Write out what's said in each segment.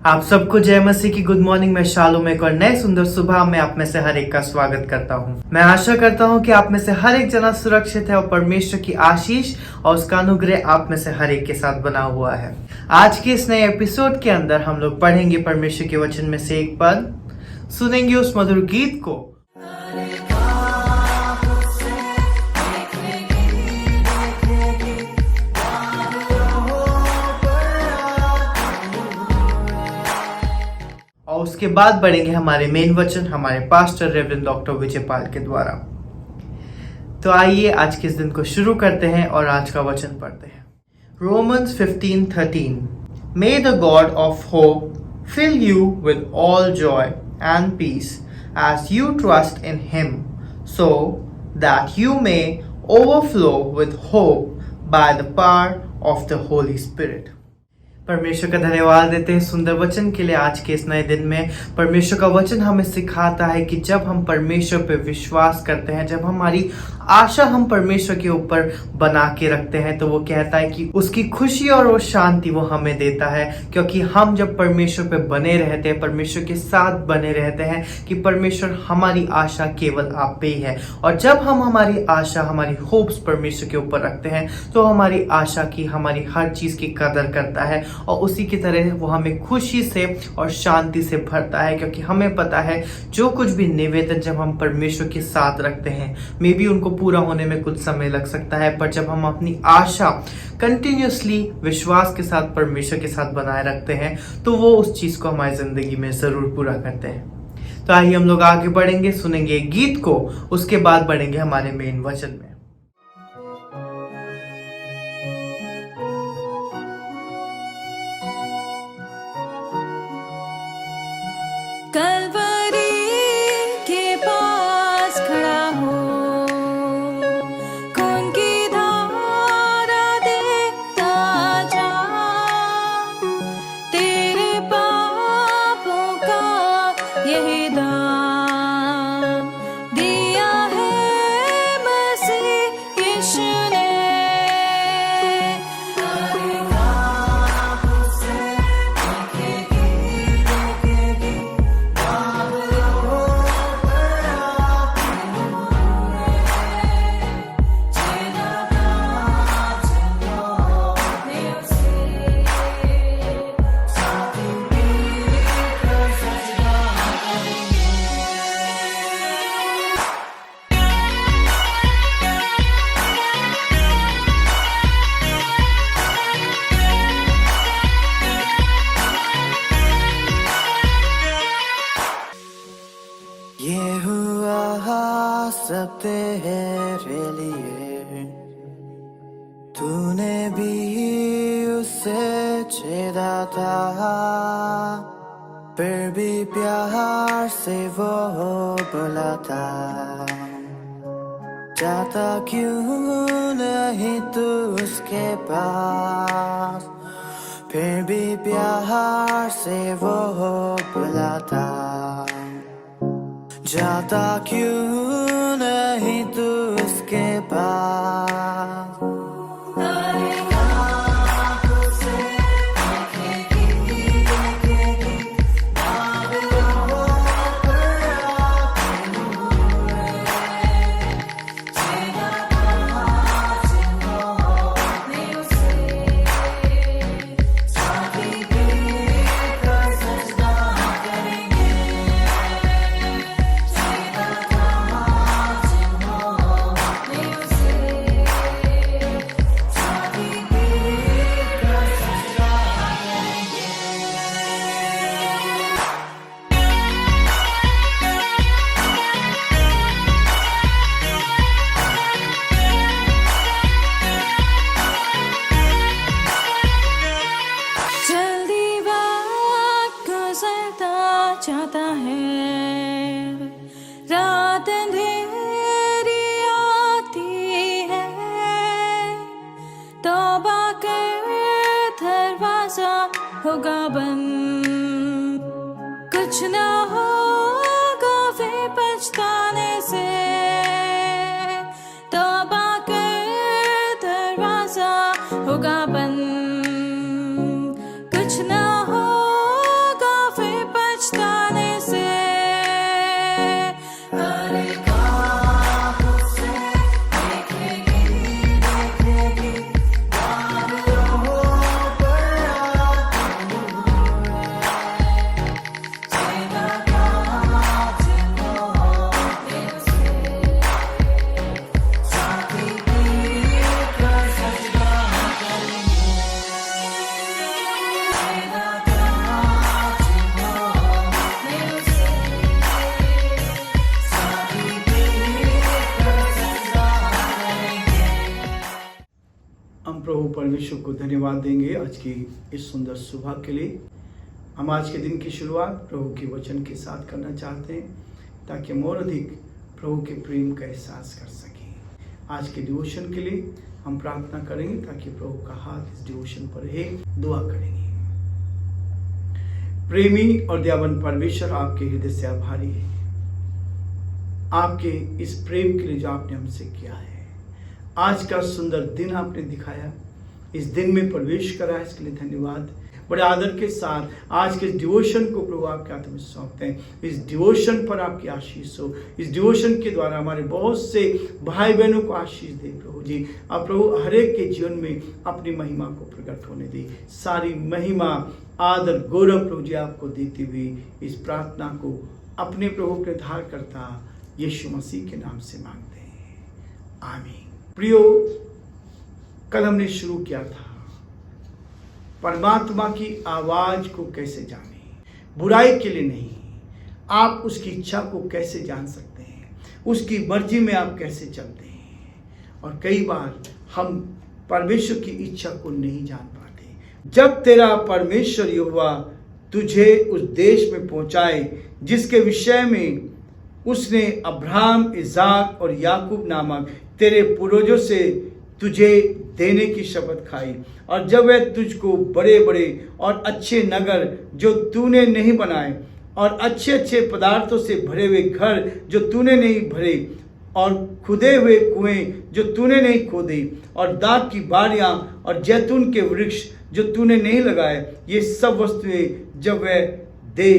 आप सबको जय मसीह की गुड मॉर्निंग। मैं शालू में एक और नए सुंदर सुबह में आप में से हर एक का स्वागत करता हूं। मैं आशा करता हूं कि आप में से हर एक जना सुरक्षित है और परमेश्वर की आशीष और उसका अनुग्रह आप में से हर एक के साथ बना हुआ है। आज के इस नए एपिसोड के अंदर हम लोग पढ़ेंगे परमेश्वर के वचन में से एक पद, सुनेंगे उस मधुर गीत को। और उसके बाद बढ़ेंगे हमारे मेन वचन हमारे pastor reverend doctor Vijay Pal के द्वारा। तो आइए आज के इस दिन को शुरू करते हैं और आज का वचन पढ़ते हैं। Romans 15:13 May the God of hope fill you with all joy and peace as you trust in him, so that you may overflow with hope by the power of the Holy Spirit। परमेश्वर का धन्यवाद देते हैं सुंदर वचन के लिए। आज के इस नए दिन में परमेश्वर का वचन हमें सिखाता है कि जब हम परमेश्वर पे विश्वास करते हैं, जब हमारी आशा हम परमेश्वर के ऊपर बना के रखते हैं, तो वो कहता है कि उसकी खुशी और वो शांति वो हमें देता है। क्योंकि हम जब परमेश्वर पे बने रहते हैं, परमेश्वर के साथ बने रहते हैं कि परमेश्वर हमारी आशा केवल आप पे ही है। और जब हम हमारी आशा, हमारी होप्स परमेश्वर के ऊपर रखते हैं, तो हमारी आशा की, हमारी हर चीज की कदर करता है और उसी की तरह वो हमें खुशी से और शांति से भरता है। क्योंकि हमें पता है जो कुछ भी निवेदन जब हम परमेश्वर के साथ रखते हैं, मे बी उनको पूरा होने में कुछ समय लग सकता है, पर जब हम अपनी आशा कंटिन्यूसली विश्वास के साथ परमेश्वर के साथ बनाए रखते हैं, तो वो उस चीज को हमारी जिंदगी में जरूर पूरा करते हैं। तो आइए हम लोग आगे बढ़ेंगे, सुनेंगे गीत को, उसके बाद बढ़ेंगे हमारे मेन वचन में। कलवरी के पास खड़ा हो, खून की धारा देखता जा, तेरे पापों का यही दाम दिया है मसीह यीशु ने। ये हुआ सब तेरे लिए, तूने भी उसे छेदा था, फिर भी प्यार से वो बुलाता। जाता क्यों नहीं तू उसके पास, फिर भी प्यार से वो बुलाता। जाता क्यों नहीं तू उसके पास। जाता है, रात अंधेरी आती है, तौबा कर दरवाजा होगा बंद, कुछ ना होगा वे पछताने से, तौबा कर दरवाजा होगा बंद, कुछ ना होगा परमेश्वर को धन्यवाद देंगे आज की इस सुंदर सुबह के लिए। हम आज के दिन की शुरुआत प्रभु के वचन के साथ करना चाहते हैं ताकि हम और अधिक प्रभु के प्रेम का एहसास कर सकें। आज के डिवोशन के लिए हम प्रार्थना करेंगे ताकि प्रभु का हाथ इस डिवोशन पर है। दुआ करेंगे। प्रेमी और दयावान परमेश्वर, आपके हृदय से आभारी है आपके इस प्रेम के लिए जो आपने हमसे किया है। आज का सुंदर दिन आपने दिखाया, इस दिन में प्रवेश करा, इसके लिए धन्यवाद। बड़े आदर के साथ आज के डिवोशन को प्रभु आपके हाथ में सौंपते हैं। इस डिवोशन पर आपकी आशीष हो। इस डिवोशन के द्वारा हमारे बहुत से भाई बहनों को आशीष दे प्रभु जी। आप प्रभु हर एक के जीवन में अपनी महिमा को प्रकट होने दे। सारी महिमा, आदर, गौरव प्रभु जी आपको देते हुए इस प्रार्थना को अपने प्रभु के धार करता यीशु मसीह के नाम से मांगते हैं, आमीन। प्रियो, कल हमने शुरू किया था परमात्मा की आवाज को कैसे जाने, बुराई के लिए नहीं, आप उसकी इच्छा को कैसे जान सकते हैं, उसकी मर्जी में आप कैसे चलते हैं। और कई बार हम परमेश्वर की इच्छा को नहीं जान पाते। जब तेरा परमेश्वर यहोवा तुझे उस देश में पहुंचाए जिसके विषय में उसने अब्राहम, इसाक और याकूब नामक तेरे पूर्वजों से तुझे देने की शपथ खाई, और जब वह तुझको बड़े बड़े और अच्छे नगर जो तूने नहीं बनाए, और अच्छे अच्छे पदार्थों से भरे हुए घर जो तूने नहीं भरे, और खुदे हुए कुएं जो तूने नहीं खोदे, और दाख की बारियां और जैतून के वृक्ष जो तूने नहीं लगाए, ये सब वस्तुएं जब वह दे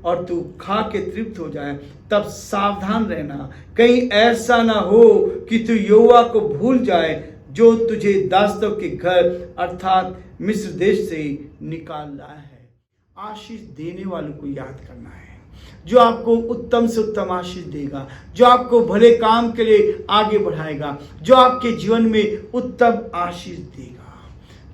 और तू खा के तृप्त हो जाए, तब सावधान रहना, कहीं ऐसा ना हो कि तू यहोवा को भूल जाए जो तुझे दासों के घर अर्थात मिस्र देश से निकाल लाया है। आशीष देने वालों को याद करना है, जो आपको उत्तम से उत्तम आशीष देगा, जो आपको भले काम के लिए आगे बढ़ाएगा, जो आपके जीवन में उत्तम आशीष देगा।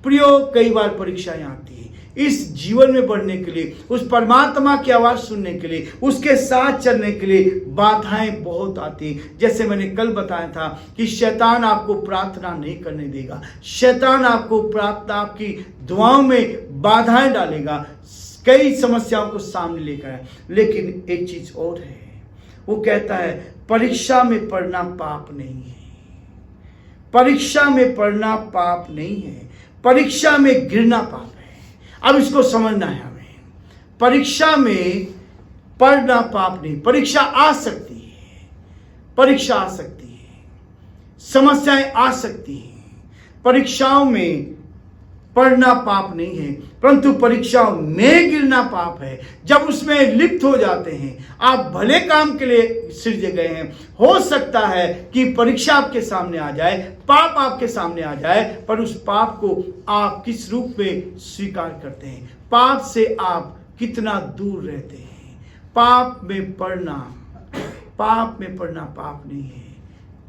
प्रियो, कई बार परीक्षाएं आती है इस जीवन में बढ़ने के लिए, उस परमात्मा की आवाज सुनने के लिए, उसके साथ चलने के लिए बाधाएं बहुत आती। जैसे मैंने कल बताया था कि शैतान आपको प्रार्थना नहीं करने देगा, शैतान आपको प्रार्थना, आपकी दुआओं में बाधाएं डालेगा, कई समस्याओं को सामने लेकर आए। लेकिन एक चीज और है, वो कहता है परीक्षा में पढ़ना पाप नहीं है, परीक्षा में पढ़ना पाप नहीं है, परीक्षा में गिरना पाप है। अब इसको समझना है हमें। परीक्षा में पढ़ना पाप नहीं, परीक्षा आ सकती है, परीक्षा आ सकती है, समस्याएं आ सकती हैं, परीक्षाओं में पढ़ना पाप नहीं है, परंतु परीक्षाओं में गिरना पाप है। जब उसमें लिप्त हो जाते हैं, आप भले काम के लिए सृजे गए हैं, हो सकता है कि परीक्षा आपके सामने आ जाए, पाप आपके सामने आ जाए, पर उस पाप को आप किस रूप में स्वीकार करते हैं, पाप से आप कितना दूर रहते हैं। पाप में पढ़ना पाप नहीं है,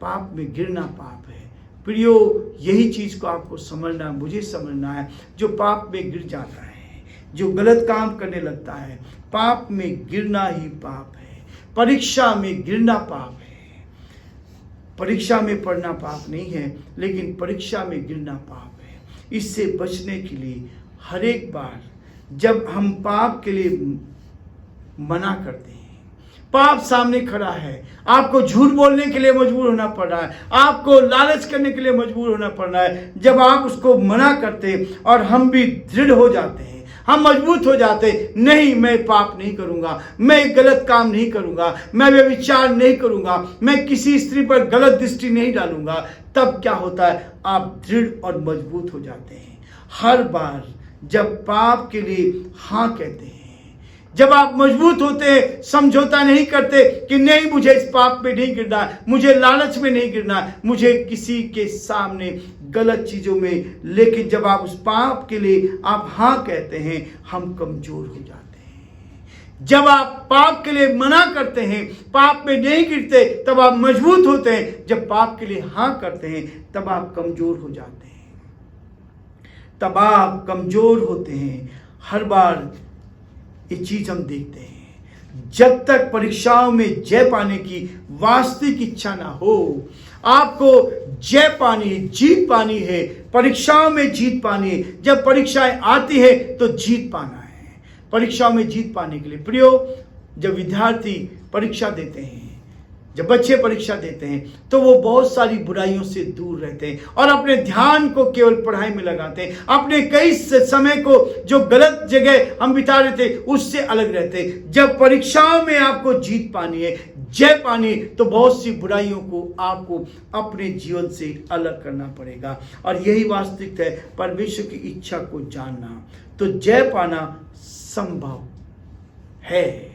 पाप में गिरना पाप है। प्रियो, यही चीज को आपको समझना, मुझे समझना है। जो पाप में गिर जाता है, जो गलत काम करने लगता है, पाप में गिरना ही पाप है, परीक्षा में गिरना पाप है। परीक्षा में पढ़ना पाप नहीं है, लेकिन परीक्षा में गिरना पाप है। इससे बचने के लिए हर एक बार जब हम पाप के लिए मना करते हैं, पाप सामने खड़ा है, आपको झूठ बोलने के लिए मजबूर होना पड़ रहा है, आपको लालच करने के लिए मजबूर होना पड़ रहा है, जब आप उसको मना करते और हम भी दृढ़ हो जाते हैं, हम मजबूत हो जाते, नहीं मैं पाप नहीं करूंगा, मैं गलत काम नहीं करूंगा, मैं व्यभिचार नहीं करूंगा, मैं किसी स्त्री पर गलत दृष्टि नहीं डालूंगा, तब क्या होता है, आप दृढ़ और मजबूत हो जाते हैं। हर बार जब पाप के लिए हाँ कहते हैं, जब आप मजबूत होते हैं, समझौता नहीं करते कि नहीं मुझे इस पाप में नहीं गिरना, मुझे लालच में नहीं गिरना, मुझे किसी के सामने गलत चीजों में, लेकिन जब आप उस पाप के लिए आप हाँ कहते हैं, हम कमजोर हो जाते हैं। जब आप पाप के लिए मना करते हैं, पाप में नहीं गिरते, तब आप मजबूत होते हैं। जब पाप के लिए हाँ करते हैं, तब आप कमजोर हो जाते हैं, तब आप कमजोर होते हैं। हर बार ये चीज हम देखते हैं, जब तक परीक्षाओं में जय पाने की वास्तविक इच्छा ना हो, आपको जय पानी है, जीत पानी है, परीक्षाओं में जीत पानी है। जब परीक्षाएं आती है तो जीत पाना है। परीक्षाओं में जीत पाने के लिए प्रियो, जब विद्यार्थी परीक्षा देते हैं, जब बच्चे परीक्षा देते हैं, तो वो बहुत सारी बुराइयों से दूर रहते हैं और अपने ध्यान को केवल पढ़ाई में लगाते हैं। अपने कई समय को जो गलत जगह हम बिता रहे थे उससे अलग रहते हैं। जब परीक्षाओं में आपको जीत पानी है, जय पानी, तो बहुत सी बुराइयों को आपको अपने जीवन से अलग करना पड़ेगा। और यही वास्तविकता है, परमेश्वर की इच्छा को जानना। तो जय पाना संभव है,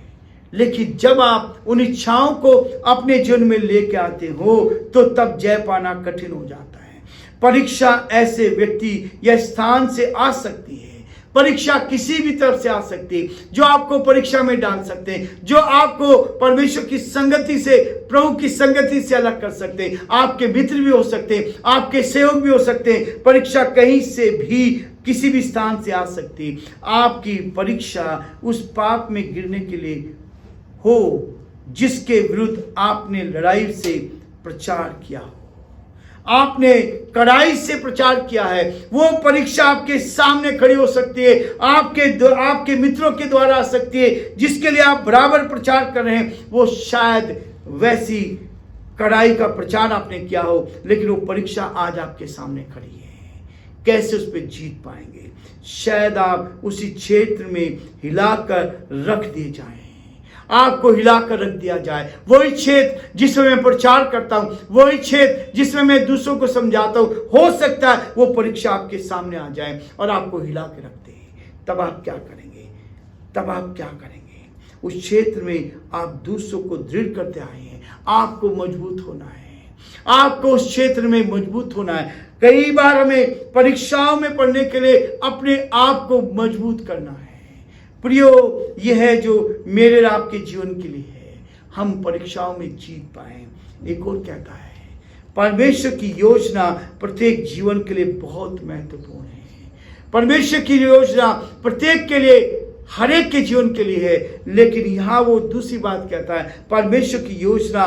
लेकिन जब आप उन इच्छाओं को अपने जीवन में लेके आते हो तो तब जय पाना कठिन हो जाता है। परीक्षा ऐसे व्यक्ति या स्थान से आ सकती है, परीक्षा किसी भी तरफ से आ सकती है, जो आपको परीक्षा में डाल सकते हैं, जो आपको परमेश्वर की संगति से, प्रभु की संगति से अलग कर सकते हैं। आपके मित्र भी हो सकते हैं, आपके सेवक भी हो सकते हैं। परीक्षा कहीं से भी, किसी भी स्थान से आ सकती है। आपकी परीक्षा उस पाप में गिरने के लिए हो जिसके विरुद्ध आपने लड़ाई से प्रचार किया हो, आपने कड़ाई से प्रचार किया है। वो परीक्षा आपके सामने खड़ी हो सकती है, आपके मित्रों के द्वारा आ सकती है, जिसके लिए आप बराबर प्रचार कर रहे हैं। वो शायद वैसी कड़ाई का प्रचार आपने किया हो, लेकिन वो परीक्षा आज आपके सामने खड़ी है। कैसे उस पर जीत पाएंगे? शायद आप उसी क्षेत्र में हिलाकर रख दिए जाएं, आपको हिलाकर रख दिया जाए। वही क्षेत्र जिसमें मैं प्रचार करता हूं, वही क्षेत्र जिसमें मैं दूसरों को समझाता हूं, हो सकता है वो परीक्षा आपके सामने आ जाए और आपको हिला के रख दे। तब आप क्या करेंगे? तब आप क्या करेंगे? उस क्षेत्र में आप दूसरों को दृढ़ करते आए हैं, आपको मजबूत होना है, आपको उस क्षेत्र में मजबूत होना है। कई बार हमें परीक्षाओं में पढ़ने के लिए अपने आप को मजबूत करना है। प्रियो, यह है जो मेरे और आपके जीवन के लिए है, हम परीक्षाओं में जीत पाए। एक और कहता है, परमेश्वर की योजना प्रत्येक जीवन के लिए बहुत महत्वपूर्ण है। परमेश्वर की योजना प्रत्येक के लिए, हर एक के जीवन के लिए है। लेकिन यहां वो दूसरी बात कहता है, परमेश्वर की योजना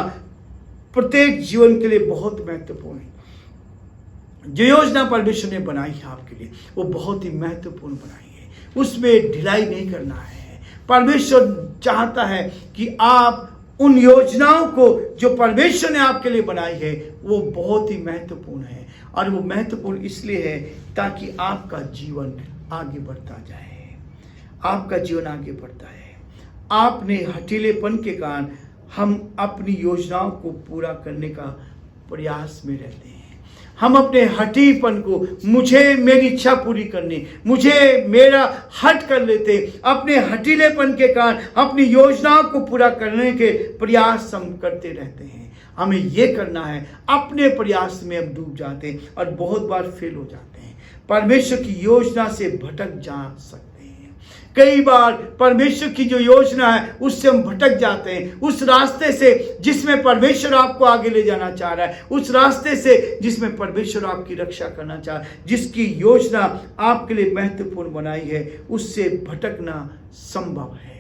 प्रत्येक जीवन के लिए बहुत महत्वपूर्ण है। जो योजना परमेश्वर ने बनाई है आपके लिए, वो बहुत ही महत्वपूर्ण बनाई है, उसमें ढिलाई नहीं करना है। परमेश्वर चाहता है कि आप उन योजनाओं को जो परमेश्वर ने आपके लिए बनाई है, वो बहुत ही महत्वपूर्ण है। और वो महत्वपूर्ण इसलिए है ताकि आपका जीवन आगे बढ़ता जाए, आपका जीवन आगे बढ़ता है। आपने हठीलेपन के कारण हम अपनी योजनाओं को पूरा करने का प्रयास में रहते हैं। हम अपने हठीपन को, मुझे मेरी इच्छा पूरी करनी, मुझे मेरा हट कर लेते, अपने हठीलेपन के कारण अपनी योजनाओं को पूरा करने के प्रयास हम करते रहते हैं। हमें ये करना है, अपने प्रयास में हम डूब जाते हैं और बहुत बार फेल हो जाते हैं। परमेश्वर की योजना से भटक जा सकते हैं। कई बार परमेश्वर की जो योजना है उससे हम भटक जाते हैं, उस रास्ते से जिसमें परमेश्वर आपको आगे ले जाना चाह रहा है, उस रास्ते से जिसमें परमेश्वर आपकी रक्षा करना चाह रहा है, जिसकी योजना आपके लिए महत्वपूर्ण बनाई है, उससे भटकना संभव है।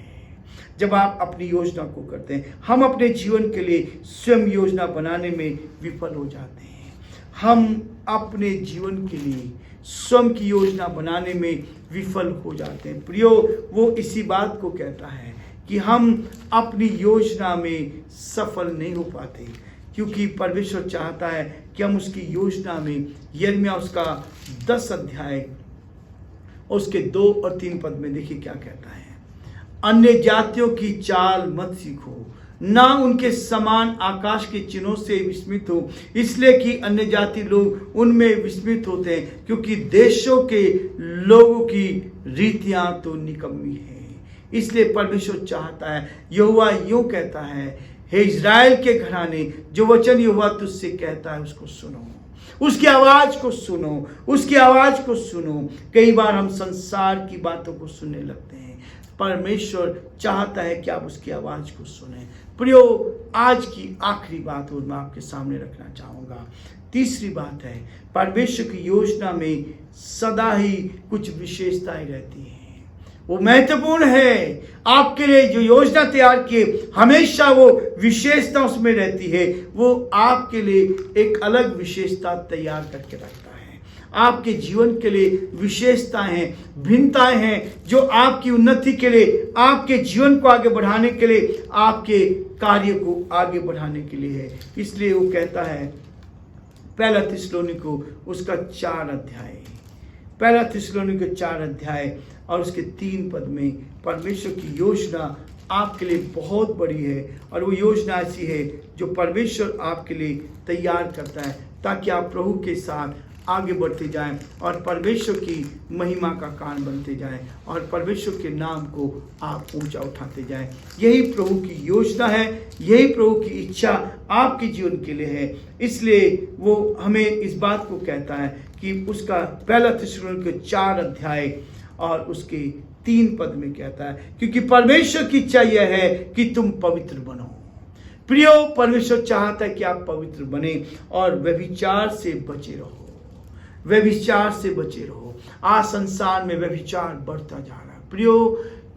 जब आप अपनी योजना को करते हैं, हम अपने जीवन के लिए स्वयं योजना बनाने में विफल हो जाते हैं। हम अपने जीवन के लिए स्वयं की योजना बनाने में विफल हो जाते हैं। प्रियो, वो इसी बात को कहता है कि हम अपनी योजना में सफल नहीं हो पाते, क्योंकि परमेश्वर चाहता है कि हम उसकी योजना में, यिर्मयाह उसका 10 अध्याय उसके 2 और 3 पद में देखिए क्या कहता है। अन्य जातियों की चाल मत सीखो, ना उनके समान आकाश के चिन्हों से विस्मित हो, इसलिए कि अन्य जाति लोग उनमें विस्मित होते हैं, क्योंकि देशों के लोगों की रीतियां तो निकम्मी हैं। इसलिए परमेश्वर चाहता है, यहोवा यूं कहता है, हे इज़राइल के घराने, जो वचन यहोवा तुझसे कहता है उसको सुनो, उसकी आवाज को सुनो, उसकी आवाज को सुनो। कई बार हम संसार की बातों को सुनने लगते हैं, परमेश्वर चाहता है कि आप उसकी आवाज को सुने। प्रियो, आज की आखिरी बात और मैं आपके सामने रखना चाहूँगा। तीसरी बात है, परमेश्वर की योजना में सदा ही कुछ विशेषताएं रहती हैं। वो महत्वपूर्ण है। आपके लिए जो योजना तैयार की हमेशा वो विशेषता उसमें रहती है। वो आपके लिए एक अलग विशेषता तैयार करके रखता है। आपके जीवन के लिए विशेषताएं हैं, भिन्नताएं हैं, जो आपकी उन्नति के लिए, आपके जीवन को आगे बढ़ाने के लिए, आपके कार्य को आगे बढ़ाने के लिए है। इसलिए वो कहता है पहला थिस्सलुनीको उसका 4 अध्याय, पहला थिस्सलुनीको 4 अध्याय और उसके 3 पद में परमेश्वर की योजना आपके लिए बहुत बड़ी है। और वो योजना ऐसी है जो परमेश्वर आपके लिए तैयार करता है ताकि आप प्रभु के साथ आगे बढ़ते जाएं और परमेश्वर की महिमा का कारण बनते जाएं और परमेश्वर के नाम को आप ऊंचा उठाते जाएं। यही प्रभु की योजना है, यही प्रभु की इच्छा आपके जीवन के लिए है। इसलिए वो हमें इस बात को कहता है कि उसका पहला थिस्सलुनीको 4 अध्याय और उसके 3 पद में कहता है, क्योंकि परमेश्वर की इच्छा यह है कि तुम पवित्र बनो। प्रियो, परमेश्वर चाहता है कि आप पवित्र बने और व्यभिचार से बचे रहो, व्यभिचार से बचे रहो। आज संसार में व्यभिचार बढ़ता जा रहा है। प्रियो,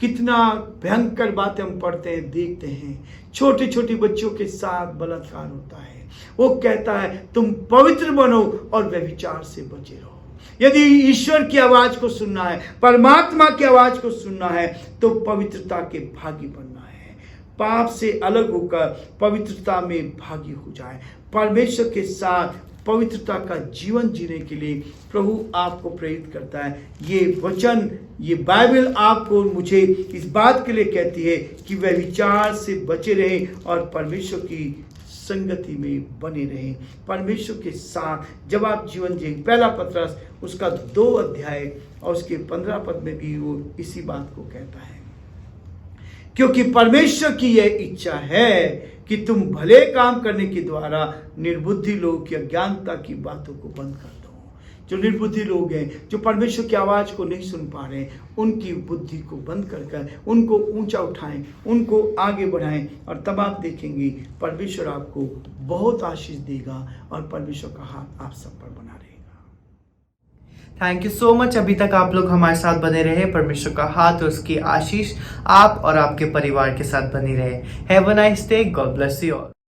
कितना भयंकर बातें हम पढ़ते हैं, देखते हैं। छोटे छोटे बच्चों के साथ बलात्कार होता है। वो कहता है तुम पवित्र बनो और व्यभिचार से बचे रहो। यदि ईश्वर की आवाज को सुनना है, परमात्मा की आवाज को सुनना है, तो पवित्रता के भागी बनना है। पाप से अलग होकर पवित्रता में भागी हो जाए। परमेश्वर के साथ पवित्रता का जीवन जीने के लिए प्रभु आपको प्रेरित करता है। ये वचन, ये बाइबल आपको मुझे इस बात के लिए कहती है कि वह विचार से बचे रहें और परमेश्वर की संगति में बने रहें। परमेश्वर के साथ जब आप जीवन जिए, पहला पत्रस उसका 2 अध्याय और उसके 15 पद में भी वो इसी बात को कहता है, क्योंकि परमेश्वर की यह इच्छा है कि तुम भले काम करने के द्वारा निर्बुद्धि लोगों की अज्ञानता की बातों को बंद कर दो। जो निर्बुद्धि लोग हैं, जो परमेश्वर की आवाज को नहीं सुन पा रहे, उनकी बुद्धि को बंद कर उनको ऊंचा उठाएं, उनको आगे बढ़ाएं और तब आप देखेंगे परमेश्वर आपको बहुत आशीष देगा और परमेश्वर का हाथ आप सब पर बना रहेगा। Thank you so much. अभी तक आप लोग हमारे साथ बने रहे। परमेश्वर का हाथ और उसकी आशीष आप और आपके परिवार के साथ बनी रहे। Have a nice day. God bless you all.